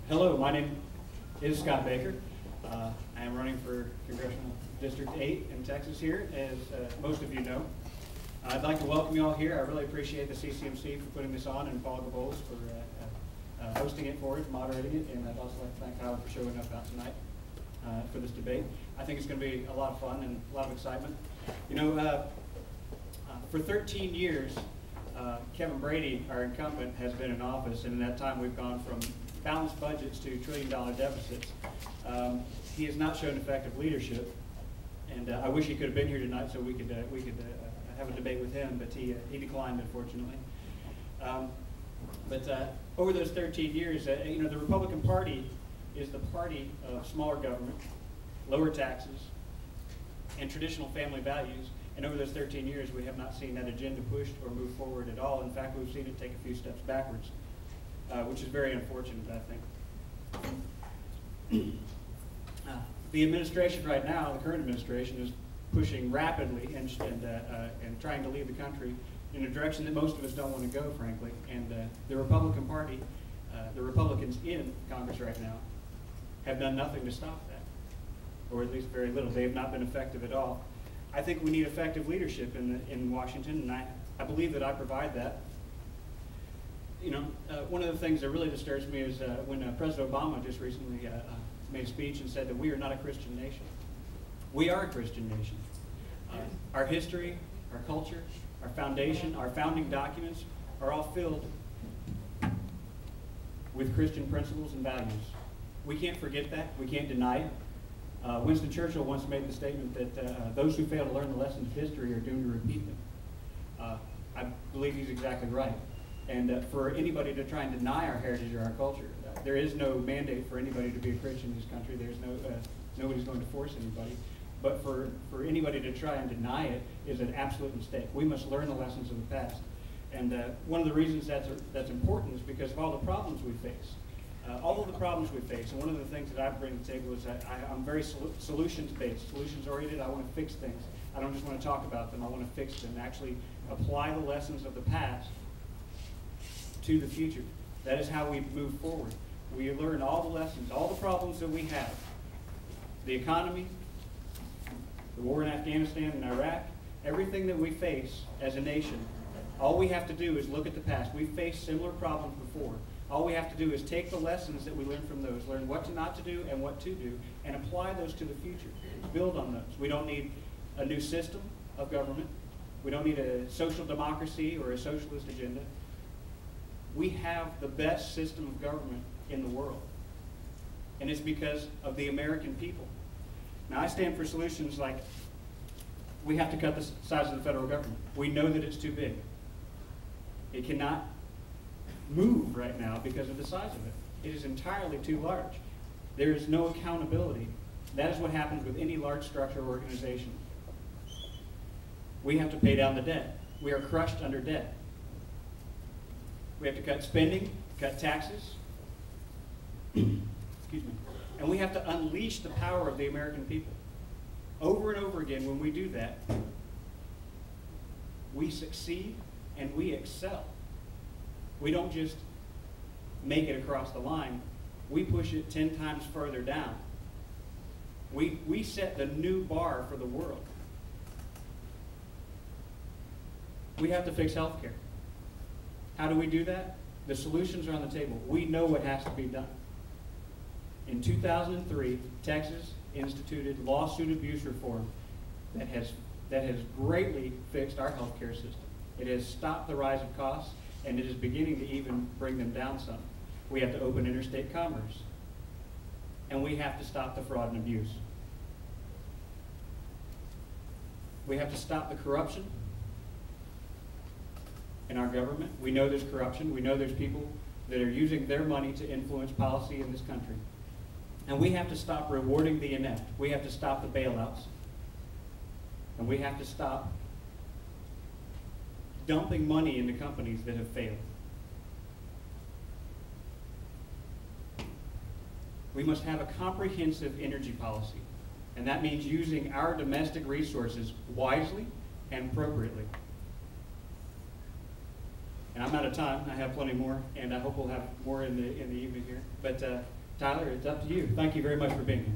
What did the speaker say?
Hello, my name is Scott Baker. I am running for Congressional District 8 in Texas here, as most of you know. I'd like to welcome you all here. I really appreciate the CCMC for putting this on and Paul Gabos for hosting it for us, moderating it, and I'd also like to thank Howard for showing up out tonight for this debate. I think it's going to be a lot of fun and a lot of excitement. You know, for 13 years, Kevin Brady, our incumbent, has been in office, and in that time we've gone from balanced budgets to trillion-dollar deficits. He has not shown effective leadership, and I wish he could have been here tonight so we could have a debate with him, but he declined, unfortunately. Over those 13 years, you know, the Republican Party is the party of smaller government, lower taxes, and traditional family values. And over those 13 years, we have not seen that agenda pushed or move forward at all. In fact, we've seen it take a few steps backwards, which is very unfortunate, I think. The administration right now, the current administration, is pushing rapidly and trying to lead the country in a direction that most of us don't want to go, frankly. And the Republican Party, the Republicans in Congress right now, have done nothing to stop that, or at least very little. They have not been effective at all. I think we need effective leadership in Washington, and I believe that I provide that. You know, one of the things that really disturbs me is when President Obama just recently made a speech and said that we are not a Christian nation. We are a Christian nation. Our history, our culture, our foundation, our founding documents are all filled with Christian principles and values. We can't forget that. We can't deny it. Winston Churchill once made the statement that those who fail to learn the lessons of history are doomed to repeat them. I believe he's exactly right. And for anybody to try and deny our heritage or our culture, there is no mandate for anybody to be a Christian in this country. There's nobody's going to force anybody. But for anybody to try and deny it is an absolute mistake. We must learn the lessons of the past. And one of the reasons that's important is because of all the problems we face. All of the problems we face, and one of the things that I bring to the table is that I'm very solutions-based, solutions-oriented. I want to fix things. I don't just want to talk about them. I want to fix them, actually apply the lessons of the past to the future. That is how we move forward. We learn all the lessons, all the problems that we have. The economy, the war in Afghanistan and Iraq, everything that we face as a nation, all we have to do is look at the past. We've faced similar problems before. All we have to do is take the lessons that we learned from those, learn what not to do and what to do, and apply those to the future. Build on those. We don't need a new system of government. We don't need a social democracy or a socialist agenda. We have the best system of government in the world, and it's because of the American people. Now, I stand for solutions like we have to cut the size of the federal government. We know that it's too big. It cannot move right now because of the size of it. It is entirely too large. There is no accountability. That is what happens with any large structure or organization. We have to pay down the debt. We are crushed under debt. We have to cut spending, cut taxes, excuse me, and we have to unleash the power of the American people. Over and over again, when we do that, we succeed and we excel. We don't just make it across the line. We push it 10 times further down. We set the new bar for the world. We have to fix health care. How do we do that? The solutions are on the table. We know what has to be done. In 2003, Texas instituted lawsuit abuse reform that has greatly fixed our health care system. It has stopped the rise of costs, and it is beginning to even bring them down some. We have to open interstate commerce, and we have to stop the fraud and abuse. We have to stop the corruption in our government. We know there's corruption. We know there's people that are using their money to influence policy in this country. And we have to stop rewarding the inept. We have to stop the bailouts. And we have to stop dumping money into companies that have failed. We must have a comprehensive energy policy, and that means using our domestic resources wisely and appropriately. And I'm out of time. I have plenty more, and I hope we'll have more in the evening here. But Tyler, it's up to you. Thank you very much for being here.